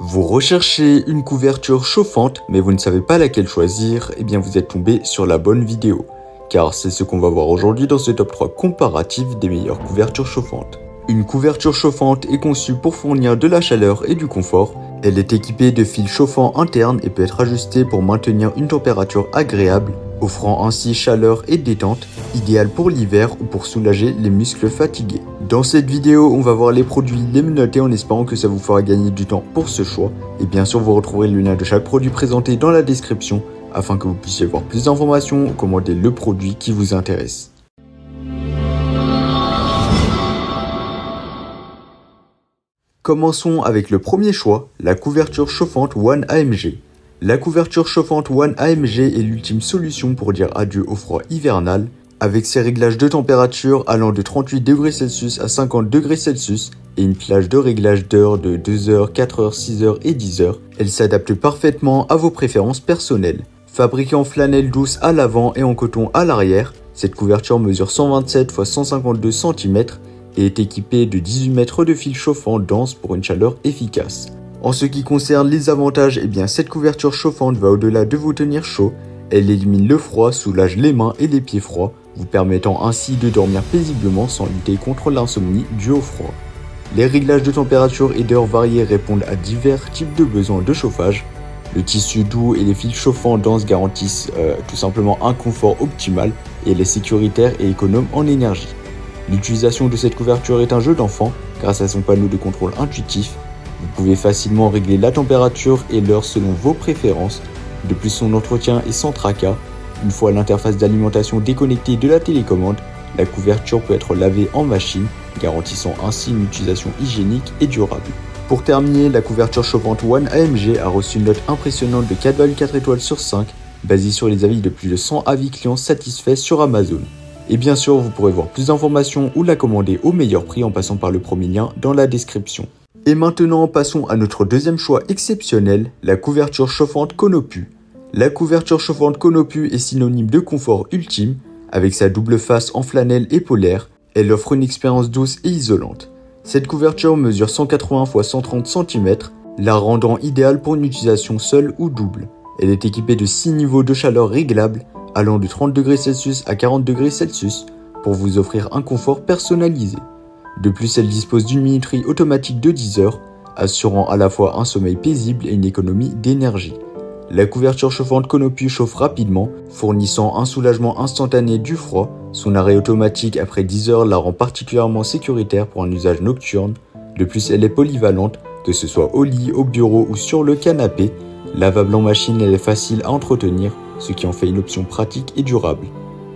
Vous recherchez une couverture chauffante, mais vous ne savez pas laquelle choisir, eh bien vous êtes tombé sur la bonne vidéo. Car c'est ce qu'on va voir aujourd'hui dans ce top 3 comparatif des meilleures couvertures chauffantes. Une couverture chauffante est conçue pour fournir de la chaleur et du confort. Elle est équipée de fils chauffants internes et peut être ajustée pour maintenir une température agréable, offrant ainsi chaleur et détente, idéale pour l'hiver ou pour soulager les muscles fatigués. Dans cette vidéo, on va voir les produits, les menotter en espérant que ça vous fera gagner du temps pour ce choix. Et bien sûr, vous retrouverez le lien de chaque produit présenté dans la description afin que vous puissiez voir plus d'informations ou commander le produit qui vous intéresse. Commençons avec le premier choix, la couverture chauffante One AMG. La couverture chauffante One AMG est l'ultime solution pour dire adieu au froid hivernal. Avec ses réglages de température allant de 38°C à 50°C et une plage de réglage d'heures de 2h, 4h, 6h et 10h, elle s'adapte parfaitement à vos préférences personnelles. Fabriquée en flanelle douce à l'avant et en coton à l'arrière, cette couverture mesure 127 x 152 cm et est équipée de 18 mètres de fil chauffant dense pour une chaleur efficace. En ce qui concerne les avantages, cette couverture chauffante va au-delà de vous tenir chaud. Elle élimine le froid, soulage les mains et les pieds froids, vous permettant ainsi de dormir paisiblement sans lutter contre l'insomnie due au froid. Les réglages de température et d'heures variés répondent à divers types de besoins de chauffage. Le tissu doux et les fils chauffants denses garantissent tout simplement un confort optimal et elle est sécuritaire et économe en énergie. L'utilisation de cette couverture est un jeu d'enfant grâce à son panneau de contrôle intuitif. Vous pouvez facilement régler la température et l'heure selon vos préférences. De plus, son entretien est sans tracas. Une fois l'interface d'alimentation déconnectée de la télécommande, la couverture peut être lavée en machine, garantissant ainsi une utilisation hygiénique et durable. Pour terminer, la couverture chauffante One AMG a reçu une note impressionnante de 4,4 étoiles sur 5, basée sur les avis de plus de 100 avis clients satisfaits sur Amazon. Et bien sûr, vous pourrez voir plus d'informations ou la commander au meilleur prix en passant par le premier lien dans la description. Et maintenant, passons à notre deuxième choix exceptionnel, la couverture chauffante Konopu. La couverture chauffante Konopu est synonyme de confort ultime. Avec sa double face en flanelle et polaire, elle offre une expérience douce et isolante. Cette couverture mesure 180 x 130 cm, la rendant idéale pour une utilisation seule ou double. Elle est équipée de 6 niveaux de chaleur réglables, allant de 30°C à 40°C, pour vous offrir un confort personnalisé. De plus, elle dispose d'une minuterie automatique de 10 heures, assurant à la fois un sommeil paisible et une économie d'énergie. La couverture chauffante Konopu chauffe rapidement, fournissant un soulagement instantané du froid. Son arrêt automatique après 10 heures la rend particulièrement sécuritaire pour un usage nocturne. De plus, elle est polyvalente, que ce soit au lit, au bureau ou sur le canapé. Lavable en machine, elle est facile à entretenir, ce qui en fait une option pratique et durable.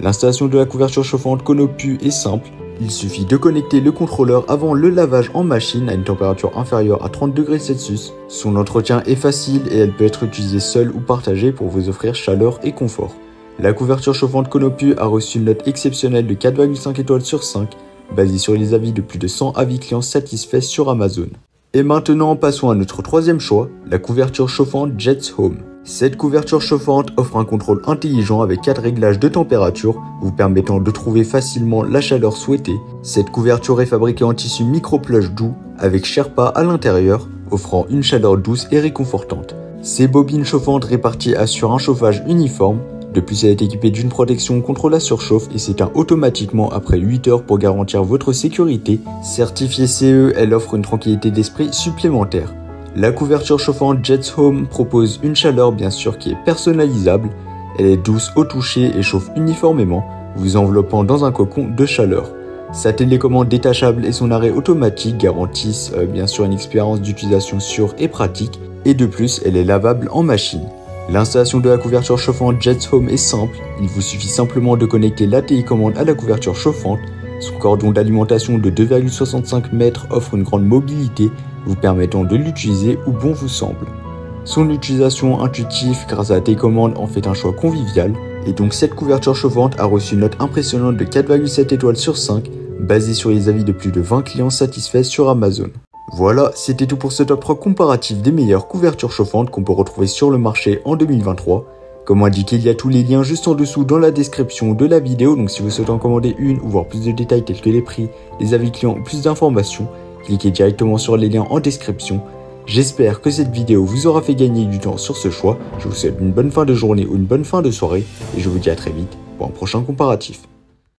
L'installation de la couverture chauffante Konopu est simple. Il suffit de connecter le contrôleur avant le lavage en machine à une température inférieure à 30°C. Son entretien est facile et elle peut être utilisée seule ou partagée pour vous offrir chaleur et confort. La couverture chauffante Konopu a reçu une note exceptionnelle de 4,5 étoiles sur 5, basée sur les avis de plus de 100 avis clients satisfaits sur Amazon. Et maintenant, passons à notre troisième choix, la couverture chauffante Jets Home. Cette couverture chauffante offre un contrôle intelligent avec 4 réglages de température, vous permettant de trouver facilement la chaleur souhaitée. Cette couverture est fabriquée en tissu micro-plush doux, avec Sherpa à l'intérieur, offrant une chaleur douce et réconfortante. Ces bobines chauffantes réparties assurent un chauffage uniforme. De plus, elle est équipée d'une protection contre la surchauffe et s'éteint automatiquement après 8 heures pour garantir votre sécurité. Certifiée CE, elle offre une tranquillité d'esprit supplémentaire. La couverture chauffante Jets Home propose une chaleur bien sûr qui est personnalisable. Elle est douce au toucher et chauffe uniformément, vous enveloppant dans un cocon de chaleur. Sa télécommande détachable et son arrêt automatique garantissent bien sûr une expérience d'utilisation sûre et pratique. Et de plus, elle est lavable en machine. L'installation de la couverture chauffante Jets Home est simple. Il vous suffit simplement de connecter la télécommande à la couverture chauffante. Son cordon d'alimentation de 2,65 mètres offre une grande mobilité, vous permettant de l'utiliser où bon vous semble. Son utilisation intuitive grâce à la télécommande en fait un choix convivial, et donc cette couverture chauffante a reçu une note impressionnante de 4,7 étoiles sur 5, basée sur les avis de plus de 20 clients satisfaits sur Amazon. Voilà, c'était tout pour ce top 3 comparatif des meilleures couvertures chauffantes qu'on peut retrouver sur le marché en 2023. Comme indiqué, il y a tous les liens juste en dessous dans la description de la vidéo, donc si vous souhaitez en commander une ou voir plus de détails tels que les prix, les avis clients ou plus d'informations, cliquez directement sur les liens en description. J'espère que cette vidéo vous aura fait gagner du temps sur ce choix. Je vous souhaite une bonne fin de journée ou une bonne fin de soirée et je vous dis à très vite pour un prochain comparatif.